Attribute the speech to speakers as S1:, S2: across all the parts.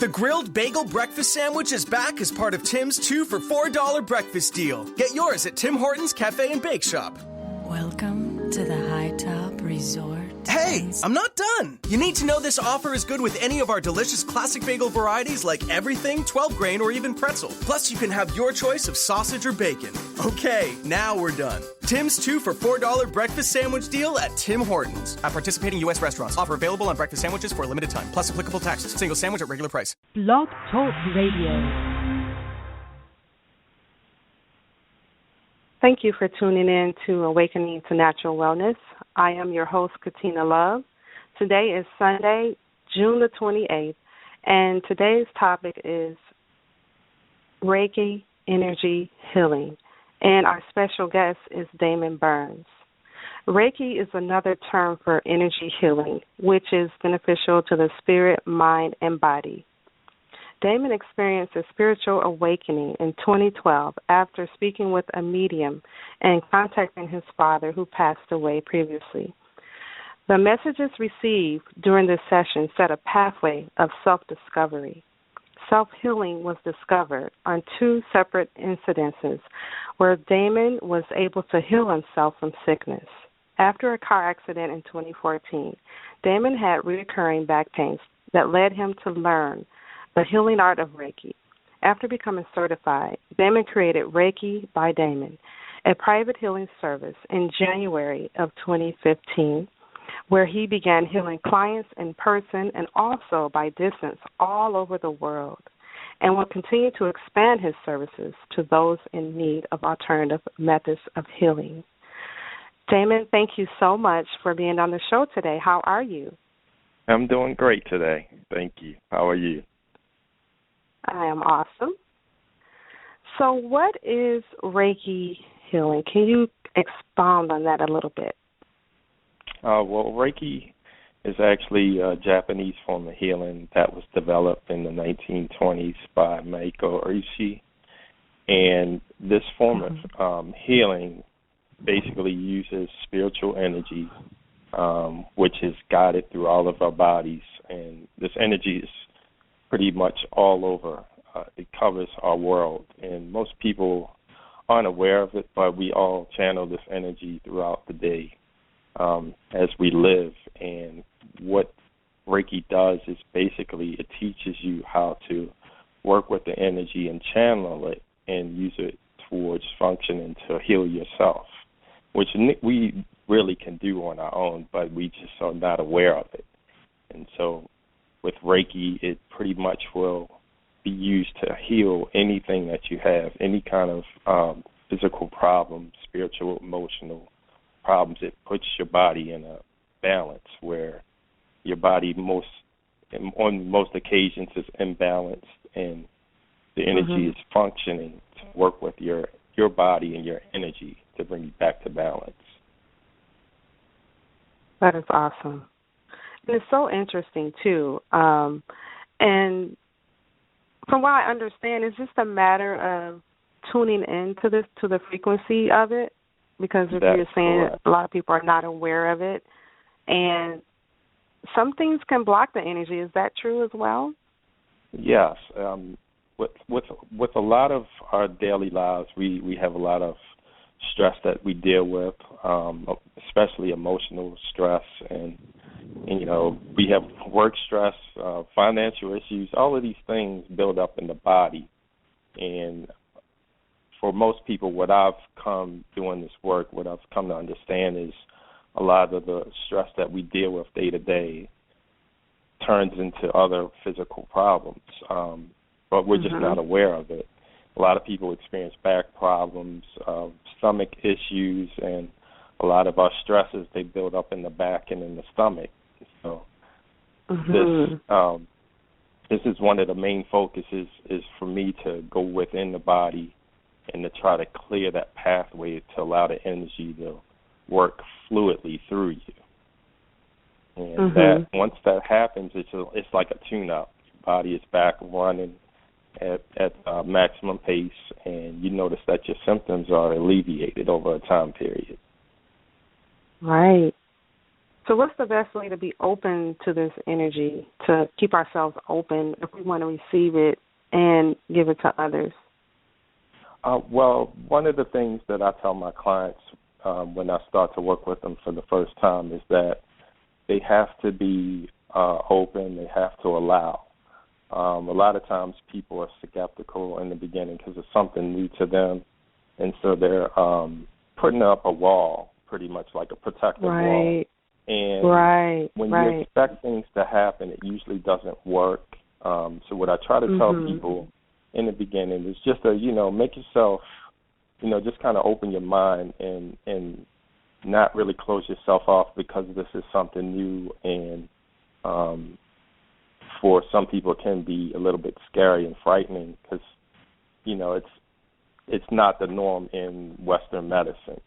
S1: The grilled bagel breakfast sandwich is back as part of Tim's 2 for $4 breakfast deal. Get yours at Tim Hortons Cafe and Bake Shop.
S2: Welcome to the High Top Resort.
S1: Hey, I'm not done. You need to know this offer is good with any of our delicious classic bagel varieties like everything, 12 grain, or even pretzel. Plus, you can have your choice of sausage or bacon. Okay, now we're done. Tim's 2 for $4 breakfast sandwich deal at Tim Hortons. At participating U.S. restaurants. Offer available on breakfast sandwiches for a limited time. Plus applicable taxes. Single sandwich at regular price.
S3: Blog Talk Radio. Thank you for tuning in to Awakening to Natural Wellness. I am your host, Katina Love. Today is Sunday, June the 28th, and today's topic is Reiki Energy Healing, and our special guest is Damon Burns. Reiki is another term for energy healing, which is beneficial to the spirit, mind, and body. Damon experienced a spiritual awakening in 2012 after speaking with a medium and contacting his father who passed away previously. The messages received during this session set a pathway of self-discovery. Self-healing was discovered on 2 separate incidences where Damon was able to heal himself from sickness. After a car accident in 2014, Damon had recurring back pains that led him to learn the healing art of Reiki. After becoming certified, Damon created Reiki by Damon, a private healing service in January of 2015, where he began healing clients in person and also by distance all over the world, and will continue to expand his services to those in need of alternative methods of healing. Damon, thank you so much for being on the show today. How are you?
S4: I'm doing great today. Thank you. How are you?
S3: I am awesome. So what is Reiki healing? Can you expound on that a little bit?
S4: Well, Reiki is actually a Japanese form of healing that was developed in the 1920s by Maiko Oishi. And this form of healing basically uses spiritual energy, which is guided through all of our bodies. And this energy is pretty much all over. It covers our world, and most people aren't aware of it, but we all channel this energy throughout the day as we live. And what Reiki does is basically it teaches you how to work with the energy and channel it and use it towards functioning to heal yourself, which we really can do on our own, but we just are not aware of it. And so with Reiki, it pretty much will be used to heal anything that you have, any kind of physical problem, spiritual, emotional problems. It puts your body in a balance where your body on most occasions is imbalanced, and the energy is functioning to work with your body and your energy to bring you back to balance.
S3: That is awesome. And it's so interesting, too. And from what I understand, it's just a matter of tuning into this, to the frequency of it, because if you're saying correct. A lot of people are not aware of it, and some things can block the energy. Is that true as well? Yes.
S4: With a lot of our daily lives, we have a lot of stress that we deal with, especially emotional stress, and we have work stress, financial issues. All of these things build up in the body. And for most people, what I've come doing this work, what I've come to understand is a lot of the stress that we deal with day to day turns into other physical problems, but we're just not aware of it. A lot of people experience back problems, stomach issues, and a lot of our stresses, they build up in the back and in the stomach. So this is one of the main focuses is for me to go within the body and to try to clear that pathway to allow the energy to work fluidly through you. And that once that happens, it's like a tune-up. Your body is back running at maximum pace, and you notice that your symptoms are alleviated over a time period.
S3: Right. So what's the best way to be open to this energy, to keep ourselves open if we want to receive it and give it to others?
S4: Well, one of the things that I tell my clients when I start to work with them for the first time is that they have to be open, they have to allow. A lot of times people are skeptical in the beginning because it's something new to them, and so they're putting up a wall, pretty much like a protective wall. And when you expect things to happen, it usually doesn't work. So what I try to tell people in the beginning is just to, make yourself, just kind of open your mind and not really close yourself off because this is something new, and for some people it can be a little bit scary and frightening because, it's not the norm in Western medicine.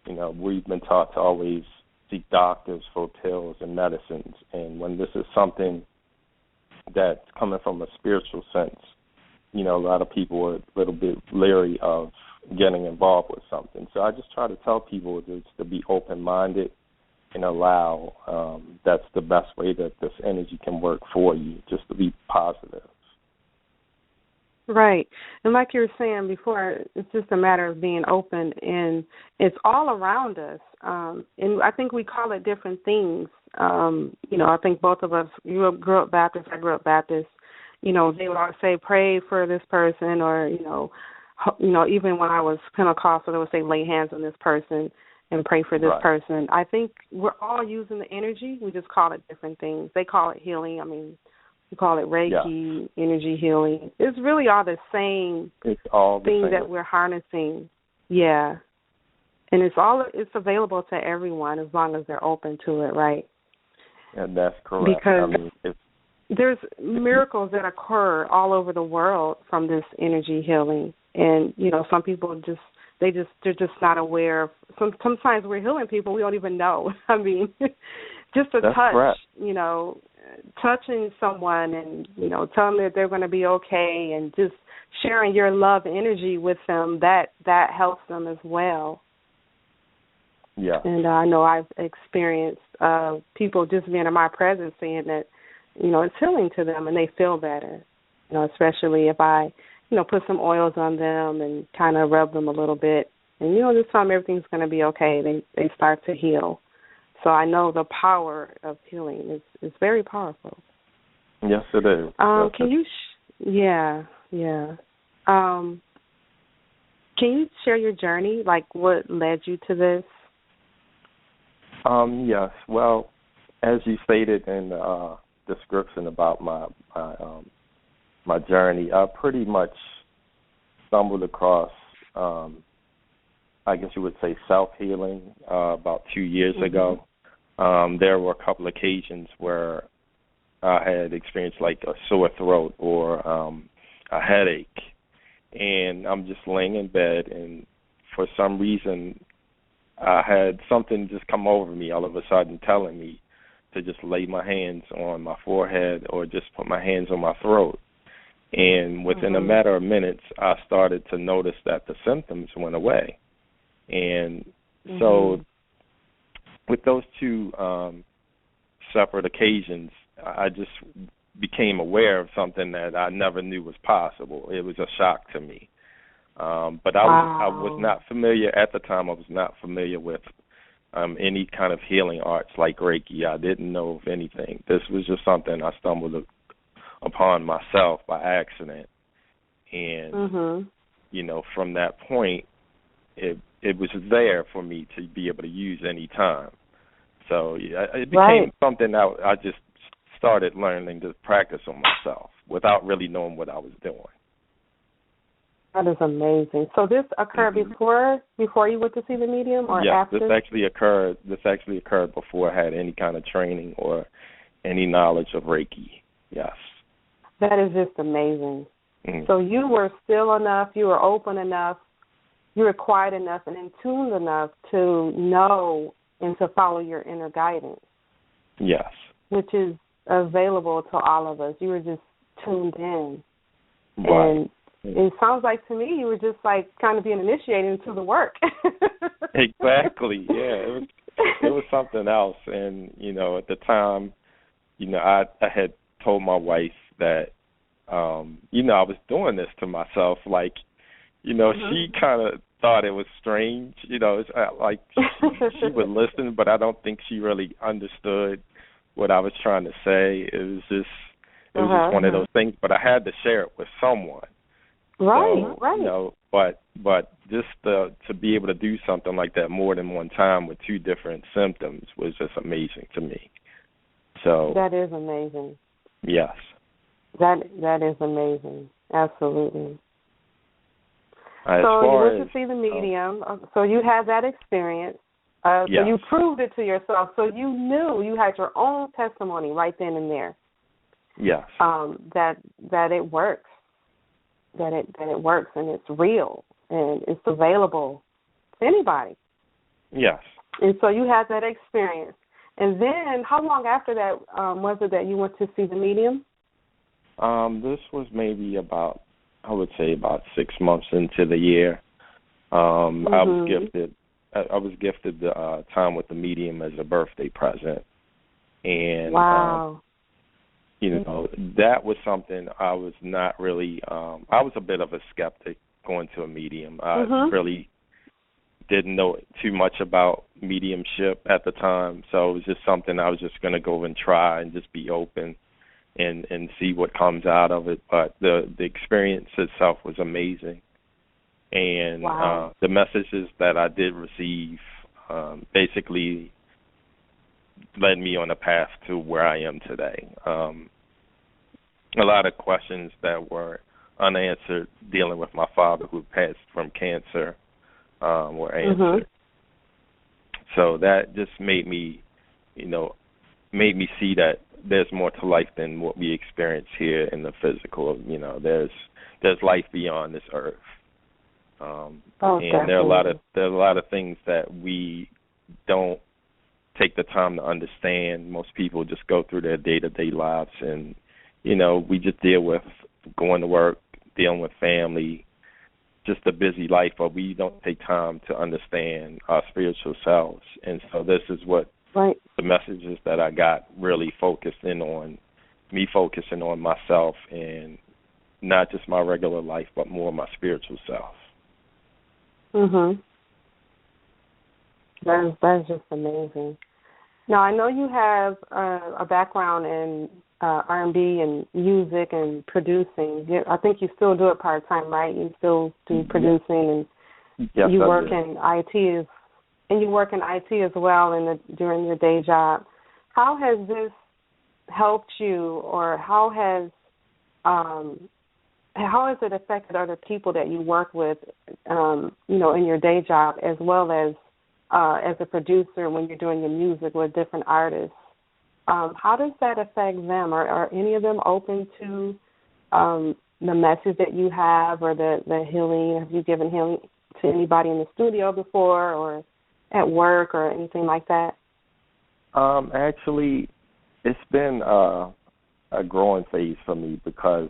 S4: We've been taught to always seek doctors for pills and medicines, and when this is something that's coming from a spiritual sense, a lot of people are a little bit leery of getting involved with something. So I just try to tell people just to be open-minded and allow. That's the best way that this energy can work for you, just to be positive.
S3: Right. And like you were saying before, it's just a matter of being open, and it's all around us. And I think we call it different things. I think both of us grew up Baptist. I grew up Baptist. They would always say, pray for this person, or, even when I was Pentecostal, they would say, lay hands on this person and pray for this person. I think we're all using the energy. We just call it different things. They call it healing. We call it Reiki, energy healing. It's really all the same thing that we're harnessing. Yeah. And it's available to everyone as long as they're open to it, right?
S4: And that's correct.
S3: Because there's miracles that occur all over the world from this energy healing. And, some people they're just not aware of. Sometimes we're healing people we don't even know. Just a touch, correct. Touching someone and, telling them that they're going to be okay, and just sharing your love energy with them, that helps them as well.
S4: Yeah.
S3: And I know I've experienced people just being in my presence saying that, it's healing to them and they feel better, especially if I, put some oils on them and kind of rub them a little bit. And, just tell them everything's going to be okay. They start to heal. So I know the power of healing is very powerful.
S4: Yes, it is.
S3: Can you? Yeah. Can you share your journey? Like, what led you to this?
S4: Yes. Well, as you stated in the description about my journey, I pretty much stumbled across, I guess you would say, self-healing about 2 years ago. There were a couple occasions where I had experienced like a sore throat or a headache, and I'm just laying in bed, and for some reason I had something just come over me all of a sudden telling me to just lay my hands on my forehead or just put my hands on my throat. And within a matter of minutes, I started to notice that the symptoms went away. And so with those two separate occasions, I just became aware of something that I never knew was possible. It was a shock to me. But I was not familiar at the time. I was not familiar with any kind of healing arts like Reiki. I didn't know of anything. This was just something I stumbled upon myself by accident. And, from that point, it was there for me to be able to use any time. So it became something I just started learning to practice on myself without really knowing what I was doing.
S3: That is amazing. So this occurred before you went to see the medium, or after?
S4: Yes, this actually occurred before I had any kind of training or any knowledge of Reiki. Yes.
S3: That is just amazing. So you were still enough, you were open enough, you were quiet enough and in tune enough to know and to follow your inner guidance.
S4: Yes.
S3: Which is available to all of us. You were just tuned in.
S4: Right.
S3: And it sounds like to me you were just like kind of being initiated into the work.
S4: Exactly. Yeah. was something else. And, you know, at the time, you know, I had told my wife that, you know, I was doing this to myself. Like, you know, she kind of thought it was strange. You know, it's like she would listen, but I don't think she really understood what I was trying to say. It was just one of those things. But I had to share it with someone.
S3: Right,
S4: so,
S3: right.
S4: You know, but just to be able to do something like that more than one time with two different symptoms was just amazing to me. So
S3: that is amazing.
S4: Yes.
S3: That is amazing. Absolutely.
S4: As
S3: so you
S4: far
S3: went to see the medium. So you had that experience.
S4: Yes.
S3: So you proved it to yourself. So you knew you had your own testimony right then and there.
S4: Yes.
S3: That it works. That it works and it's real and it's available to anybody.
S4: Yes.
S3: And so you had that experience. And then how long after that was it that you went to see the medium?
S4: This was maybe about 6 months into the year. I was gifted the time with the medium as a birthday present. And
S3: wow.
S4: You know, that was something I was not really I was a bit of a skeptic going to a medium. I really didn't know too much about mediumship at the time, so it was just something I was just going to go and try and just be open and see what comes out of it. But the experience itself was amazing. And
S3: wow.
S4: The messages that I did receive basically led me on a path to where I am today. A lot of questions that were unanswered dealing with my father who passed from cancer were answered. So that just made me see that there's more to life than what we experience here in the physical. You know, there's life beyond this earth. And there are a lot of things that we don't take the time to understand. Most people just go through their day-to-day lives and, you know, we just deal with going to work, dealing with family, just a busy life, but we don't take time to understand our spiritual selves. And so this is what the messages that I got really focused in on, me focusing on myself and not just my regular life, but more my spiritual self.
S3: That's just amazing. Now, I know you have a background in R&B and music and producing. I think you still do it part-time, right? You still do producing, and
S4: yes,
S3: you work in IT as well during your day job. How has this helped you, or how has it affected other people that you work with, you know, in your day job, as well as a producer when you're doing your music with different artists? How does that affect them? Are any of them open to the message that you have, or the healing? Have you given healing to anybody in the studio before, or at work, or anything like that?
S4: Actually, it's been a growing phase for me because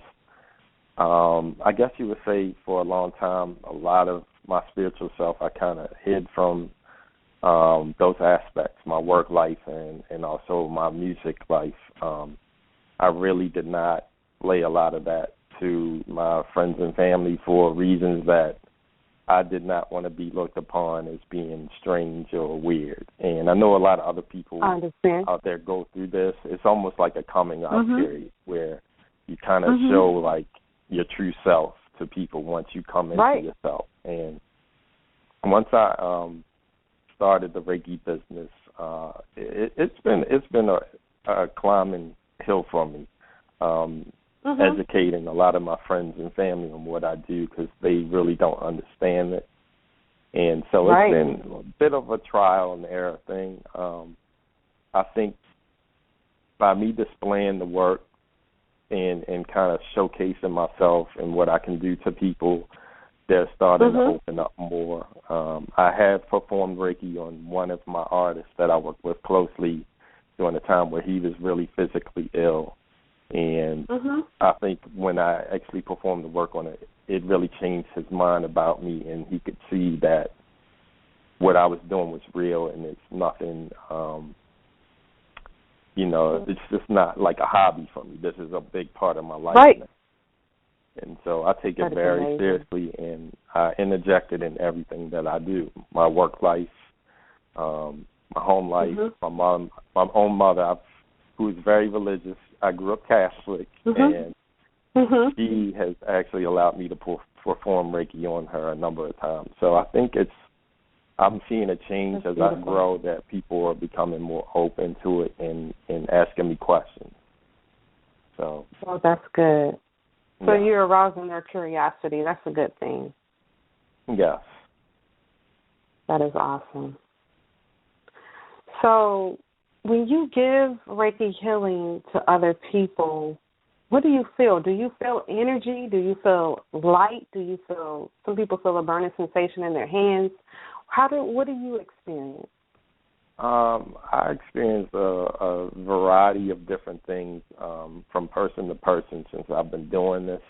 S4: I guess you would say for a long time, a lot of my spiritual self I kind of hid from those aspects, my work life and also my music life. I really did not lay a lot of that to my friends and family for reasons that I did not want to be looked upon as being strange or weird. And I know a lot of other people out there go through this. It's almost like a coming out period where you kind of show like your true self to people once you come into yourself. And once I started the Reiki business, it's been a climbing hill for me. Educating a lot of my friends and family on what I do because they really don't understand it. And so it's been a bit of a trial and error thing. I think by me displaying the work and kind of showcasing myself and what I can do to people, they're starting to open up more. I have performed Reiki on one of my artists that I worked with closely during a time where he was really physically ill. And I think when I actually performed the work on it, it really changed his mind about me, and he could see that what I was doing was real, and it's nothing, it's just not like a hobby for me. This is a big part of my life now. And so I take it very seriously, and I interject it in everything that I do. My work life, my home life, my own mother, who is very religious. I grew up Catholic, and she has actually allowed me to perform Reiki on her a number of times. So I think I'm seeing a change as I grow, that people are becoming more open to it and asking me questions. So.
S3: Well, that's good. So you're arousing their curiosity. That's a good thing.
S4: Yes.
S3: That is awesome. So when you give Reiki healing to other people, what do you feel? Do you feel energy? Do you feel light? Do you feel, some people feel a burning sensation in their hands? What do you experience?
S4: I experience a variety of different things from person to person since I've been doing this.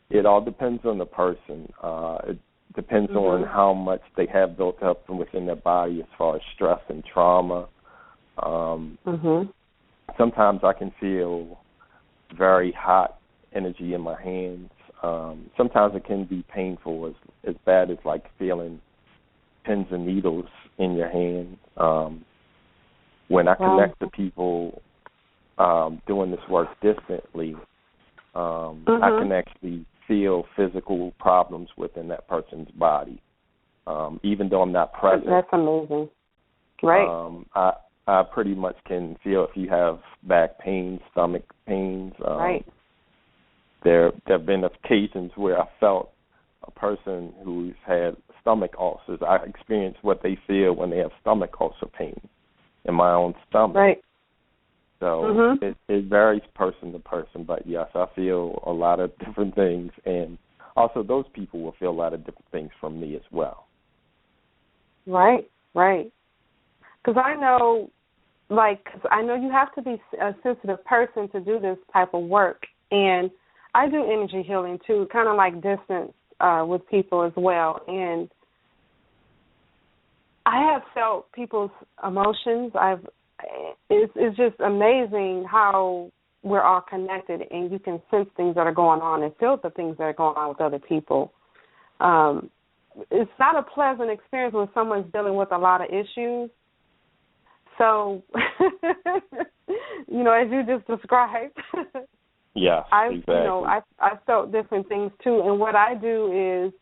S4: It all depends on the person. It depends on how much they have built up from within their body as far as stress and trauma. Sometimes I can feel very hot energy in my hands. Sometimes it can be painful, as bad as like feeling pins and needles in your hand. When I connect to people doing this work distantly, I can actually feel physical problems within that person's body, even though I'm not present.
S3: That's amazing. Right.
S4: I pretty much can feel if you have back pain, stomach pains. There have been occasions where I felt a person who's had stomach ulcers. I experience what they feel when they have stomach ulcer pain in my own stomach.
S3: Right.
S4: So it varies person to person, but yes, I feel a lot of different things, and also those people will feel a lot of different things from me as well. Right.
S3: Because I know you have to be a sensitive person to do this type of work, and I do energy healing too, kind of like distance with people as well, and I have felt people's emotions. It's just amazing how we're all connected, and you can sense things that are going on and feel the things that are going on with other people. It's not a pleasant experience when someone's dealing with a lot of issues. So, as you just described.
S4: Yeah, exactly.
S3: I felt different things too, and what I do is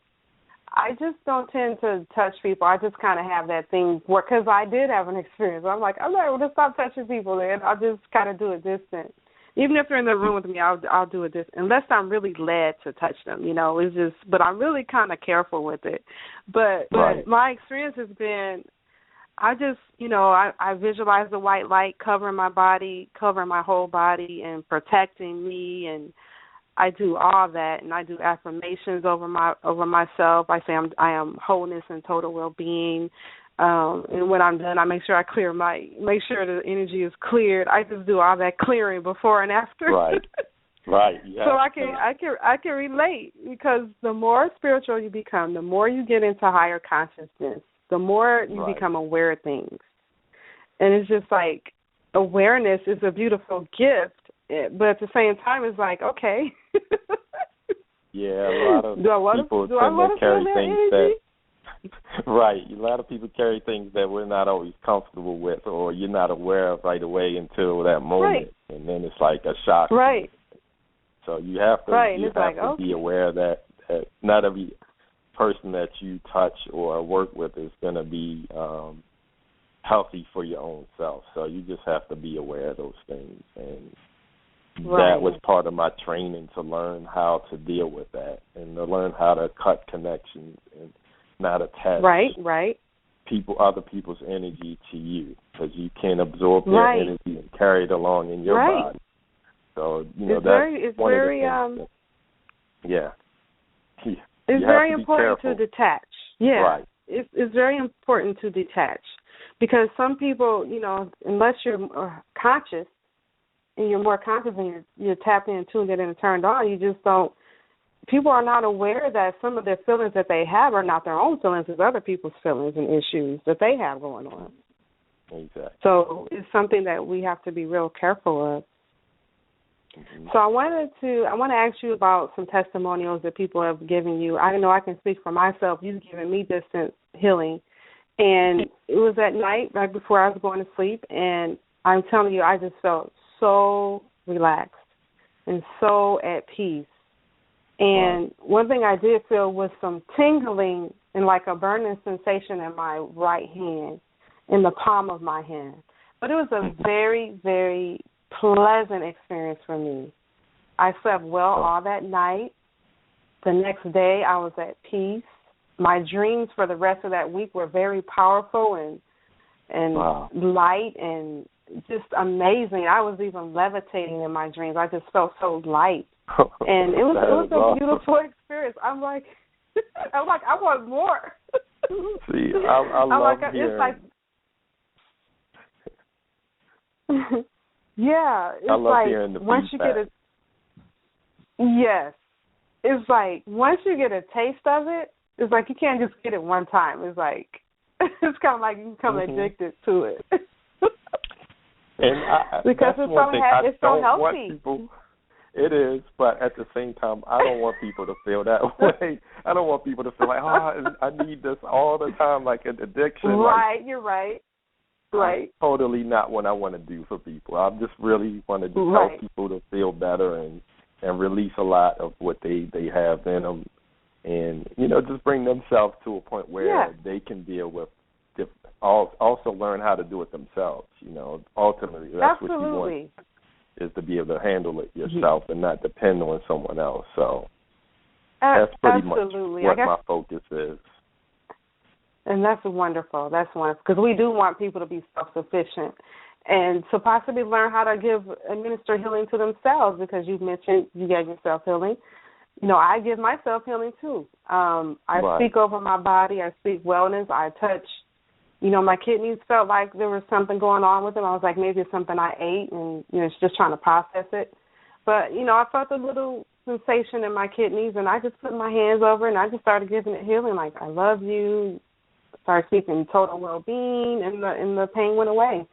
S3: I just don't tend to touch people. I just kind of have that thing where, because I did have an experience. I'm like, I'm not able to stop touching people, and I'll just kind of do it distant. Even if they're in the room with me, I'll do it distant, unless I'm really led to touch them. It's just, but I'm really kind of careful with it. But my experience has been, I just, I visualize the white light covering my body, covering my whole body, and protecting me, and I do all that, and I do affirmations over myself. I say I am wholeness and total well-being, and when I'm done, I make sure make sure the energy is cleared. I just do all that clearing before and after.
S4: Right. Yeah.
S3: So I can relate, because the more spiritual you become, the more you get into higher consciousness, the more you become aware of things. And it's just like, awareness is a beautiful gift, but at the same time, it's like, okay.
S4: Yeah, a lot of people tend to carry things that, right, a lot of people carry things that we're not always comfortable with, or you're not aware of right away until that moment, and then it's like a shock.
S3: Right.
S4: So you have to, be aware that not every person that you touch or work with is going to be healthy for your own self. So you just have to be aware of those things, and that was part of my training, to learn how to deal with that and to learn how to cut connections and not attach other people's energy to you, because you can absorb their energy and carry it along in your body. So that's one of the things. It's
S3: very important to detach. Yeah,
S4: right.
S3: It's very important to detach, because some people, unless you're conscious, and you're more conscious and you're tapped in, tuned in, and turned on, you just don't people are not aware that some of their feelings that they have are not their own feelings, it's other people's feelings and issues that they have going on.
S4: Exactly.
S3: So it's something that we have to be real careful of.
S4: Mm-hmm.
S3: So I want to ask you about some testimonials that people have given you. I know I can speak for myself. You've given me distance healing, and it was at night right before I was going to sleep, and I'm telling you, I just felt so relaxed and so at peace. And one thing I did feel was some tingling and like a burning sensation in my right hand, in the palm of my hand. But it was a very, very pleasant experience for me. I slept well all that night. The next day I was at peace. My dreams for the rest of that week were very powerful and light and just amazing. I was even levitating in my dreams. I just felt so light. And it was a beautiful experience. I'm like, I want more.
S4: See, I love hearing.
S3: Yeah, it's
S4: I love
S3: like
S4: hearing the
S3: once
S4: feedback.
S3: you get yes, it's like once you get a taste of it, it's like you can't just get it one time. It's like it's kind of like you become addicted to it.
S4: And
S3: because
S4: that's
S3: it's
S4: one thing I
S3: it's so
S4: don't
S3: healthy.
S4: want people. It is, but at the same time, I don't want people to feel that way. I don't want people to feel like, I need this all the time, like an addiction.
S3: Right,
S4: like,
S3: you're right. Right.
S4: Totally not what I want to do for people. I just really want to help people to feel better and release a lot of what they have in them, and just bring themselves to a point where they can deal with also learn how to do it themselves. Ultimately that's what you want, is to be able to handle it yourself and not depend on someone else. So that's pretty much what my focus is.
S3: And that's wonderful. That's wonderful, because we do want people to be self-sufficient and to possibly learn how to administer healing to themselves, because you mentioned you gave yourself healing. I give myself healing too. I speak over my body. I speak wellness. I touch. My kidneys felt like there was something going on with them. I was like, maybe it's something I ate and, it's just trying to process it. But, I felt a little sensation in my kidneys, and I just put my hands over it, and I just started giving it healing, like, I love you. Started speaking total well-being, and the pain went away.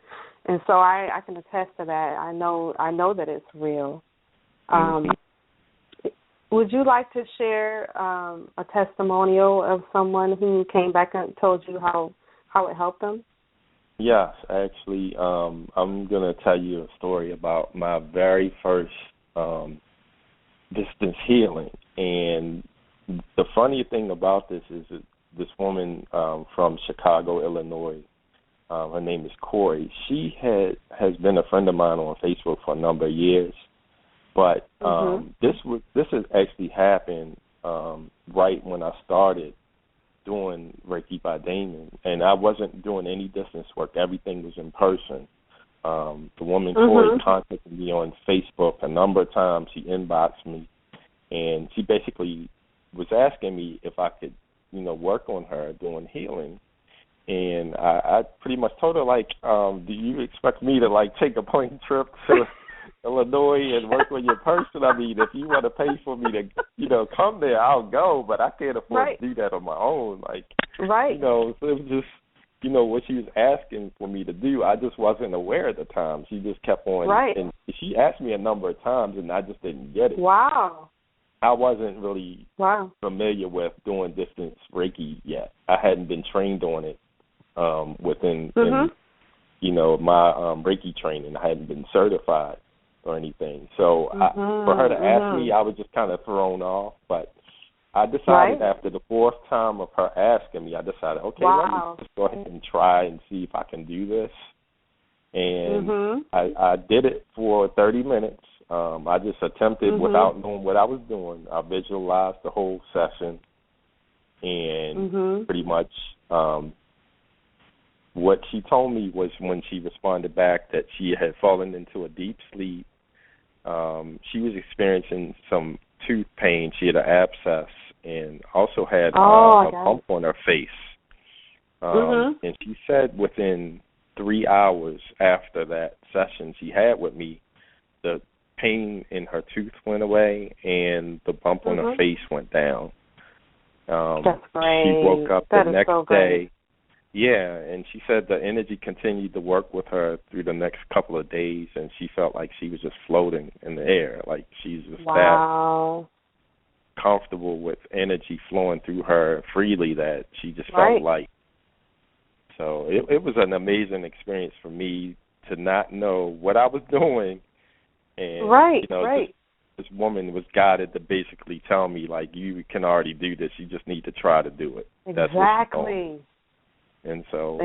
S3: And so I can attest to that. I know that it's real. Would you like to share a testimonial of someone who came back and told you how it helped them?
S4: Yes, actually, I'm going to tell you a story about my very first distance healing. And the funny thing about this is that this woman from Chicago, Illinois, her name is Corey. She has been a friend of mine on Facebook for a number of years, but this has actually happened right when I started doing Reiki by Damon, and I wasn't doing any distance work. Everything was in person. The woman Corey contacted me on Facebook a number of times. She inboxed me, and she basically was asking me if I could work on her doing healing. And I pretty much told her, like, do you expect me to, like, take a plane trip to Illinois and work on your person? I mean, if you want to pay for me to, come there, I'll go, but I can't afford to do that on my own. Like, so it was just, what she was asking for me to do, I just wasn't aware at the time. She just kept on, and she asked me a number of times, and I just didn't get it. Wow. I wasn't really familiar with doing distance Reiki yet. I hadn't been trained on it within my Reiki training. I hadn't been certified or anything. So for her to ask me, I was just kind of thrown off. But I decided after the fourth time of her asking me, I decided, okay, let me just go ahead and try and see if I can do this. And I did it for 30 minutes. I just attempted without knowing what I was doing. I visualized the whole session, and pretty much what she told me was, when she responded back, that she had fallen into a deep sleep. She was experiencing some tooth pain. She had an abscess and also had a bump on her face. And she said within 3 hours after that session she had with me, the pain in her tooth went away, and the bump on her face went down.
S3: That's great.
S4: She woke up
S3: that
S4: the next
S3: so
S4: day. Yeah, and she said the energy continued to work with her through the next couple of days, and she felt like she was just floating in the air, like she's just that comfortable with energy flowing through her freely that she just felt light. So it was an amazing experience for me to not know what I was doing, and this woman was guided to basically tell me, like, you can already do this, you just need to try to do it.
S3: Exactly.
S4: And so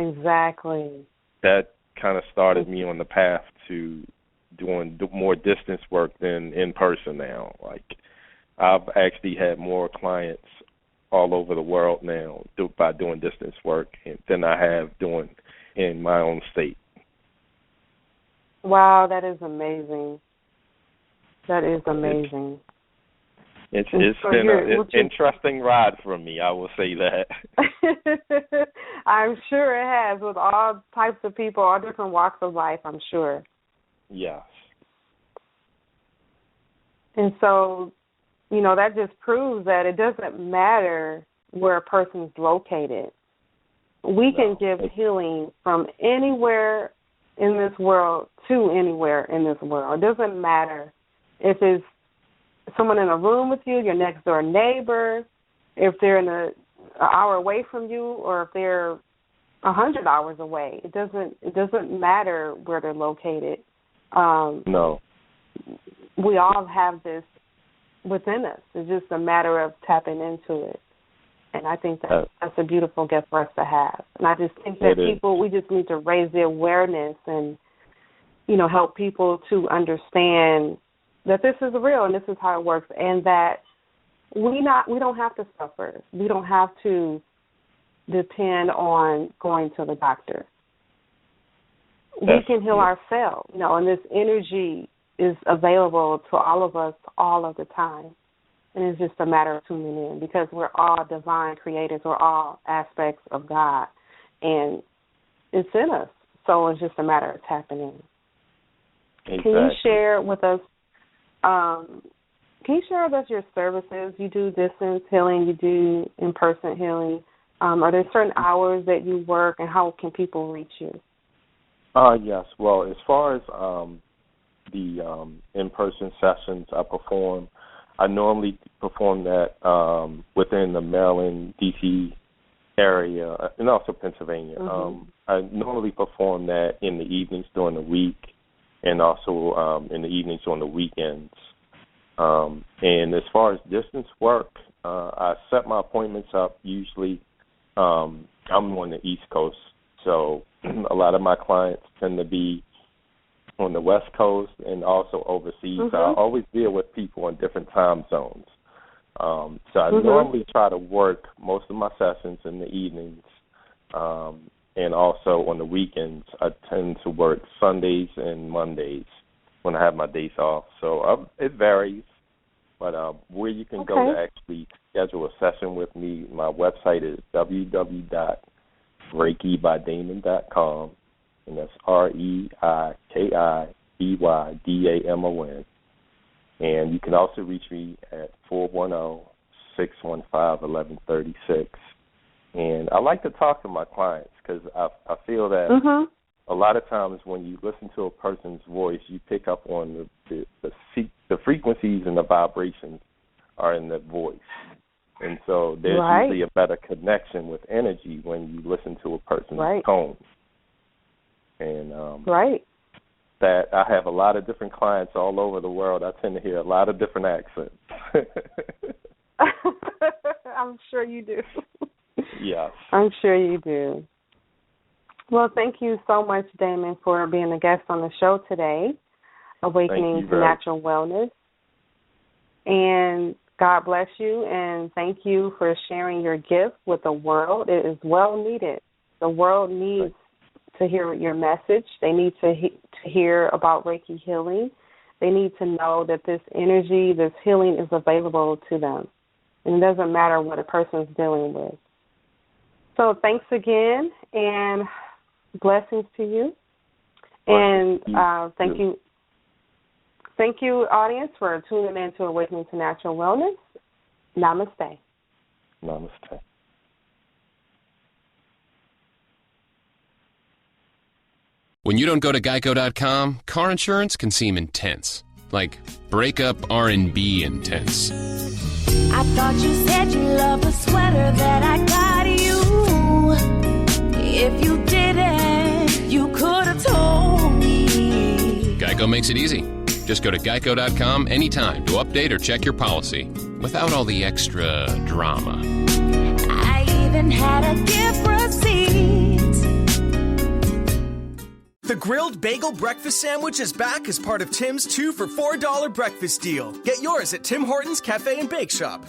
S3: that
S4: kind of started me on the path to doing more distance work than in person now. Like, I've actually had more clients all over the world now by doing distance work than I have doing in my own state.
S3: Wow, that is amazing. That is amazing.
S4: It's been an interesting ride for me, I will say that.
S3: I'm sure it has, with all types of people, all different walks of life, I'm sure.
S4: Yes.
S3: And so, that just proves that it doesn't matter where a person's located. We can give healing from anywhere in this world to anywhere in this world. It doesn't matter if it's someone in a room with you, your next door neighbor, if they're in an hour away from you, or if they're 100 hours away. It doesn't matter where they're located.
S4: No.
S3: We all have this within us. It's just a matter of tapping into it. And I think that's a beautiful gift for us to have. And I just think that we just need to raise the awareness and, help people to understand that this is real and this is how it works, and that we don't have to suffer. We don't have to depend on going to the doctor. We can heal ourselves, and this energy is available to all of us all of the time. And it's just a matter of tuning in, because we're all divine creators. We're all aspects of God, and it's in us. So it's just a matter of tapping in.
S4: Exactly.
S3: Can you share with us your services? You do distance healing, you do in-person healing. Are there certain hours that you work, and how can people reach you?
S4: Yes. Well, as far as the in-person sessions I perform, I normally perform that within the Maryland, D.C. area, and also Pennsylvania. I normally perform that in the evenings during the week, and also in the evenings on the weekends. And as far as distance work, I set my appointments up usually. I'm on the East Coast, so a lot of my clients tend to be on the West Coast and also overseas. So I always deal with people in different time zones. So I normally try to work most of my sessions in the evenings, and also on the weekends I tend to work Sundays and Mondays when I have my days off. So it varies, but where you can go to actually schedule a session with me, my website is www.reikibydamon.com, and that's REIKIBYDAMON. And you can also reach me at 410-615-1136. And I like to talk to my clients because I feel that a lot of times when you listen to a person's voice, you pick up on the frequencies and the vibrations are in the voice. And so there's usually a better connection with energy when you listen to a person's tone. And that I have a lot of different clients all over the world. I tend to hear a lot of different accents.
S3: I'm sure you do.
S4: Yes.
S3: I'm sure you do. Well, thank you so much, Damon, for being a guest on the show today, Awakening to Natural Wellness. And God bless you, and thank you for sharing your gift with the world. It is well needed. The world needs to hear your message. They need to hear about Reiki healing. They need to know that this energy, this healing is available to them. And it doesn't matter what a person's dealing with. So thanks again, and blessings to you. And thank you Thank you, audience, for tuning in to Awakening to Natural Wellness. Namaste.
S4: Namaste.
S5: When you don't go to Geico.com, car insurance can seem intense. Like breakup R&B intense.
S6: I thought you said you loved the sweater that I got you. If you didn't, you could have told me.
S5: Geico makes it easy. Just go to Geico.com anytime to update or check your policy without all the extra drama.
S6: I even had a gift receipt.
S1: The grilled bagel breakfast sandwich is back as part of Tim's 2 for $4 breakfast deal. Get yours at Tim Hortons Cafe and Bake Shop.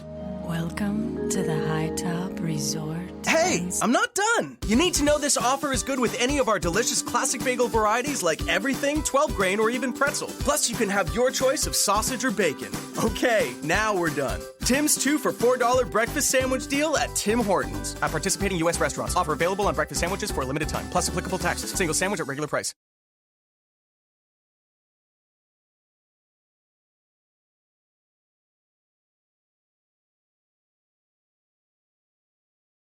S2: Welcome to the High Top Resort.
S1: Hey, I'm not done. You need to know this offer is good with any of our delicious classic bagel varieties like everything, 12 grain, or even pretzel. Plus, you can have your choice of sausage or bacon. Okay, now we're done. Tim's 2 for $4 breakfast sandwich deal at Tim Hortons. At participating U.S. restaurants. Offer available on breakfast sandwiches for a limited time. Plus applicable taxes. Single sandwich at regular price.